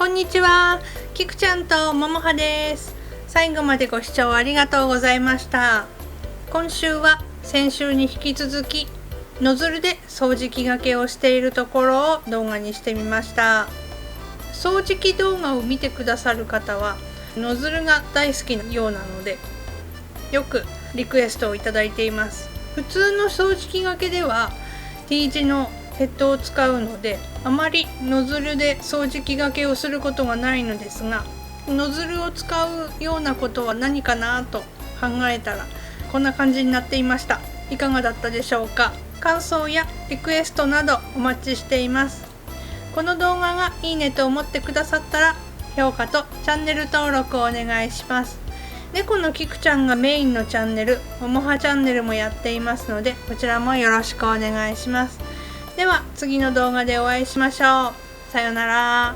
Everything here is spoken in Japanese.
こんにちは、きくちゃんとももはです。最後までご視聴ありがとうございました。今週は先週に引き続きノズルで掃除機がけをしているところを動画にしてみました。掃除機動画を見てくださる方はノズルが大好きなようなので、よくリクエストをいただいています。普通の掃除機がけでは T 字のヘッドを使うので、あまりノズルで掃除機がけをすることがないのですが、ノズルを使うようなことは何かなと考えたらこんな感じになっていました。いかがだったでしょうか。感想やリクエストなどお待ちしています。この動画がいいねと思ってくださったら評価とチャンネル登録をお願いします。猫のキクちゃんがメインのチャンネル、ももはチャンネルもやっていますので、こちらもよろしくお願いします。では次の動画でお会いしましょう。さようなら。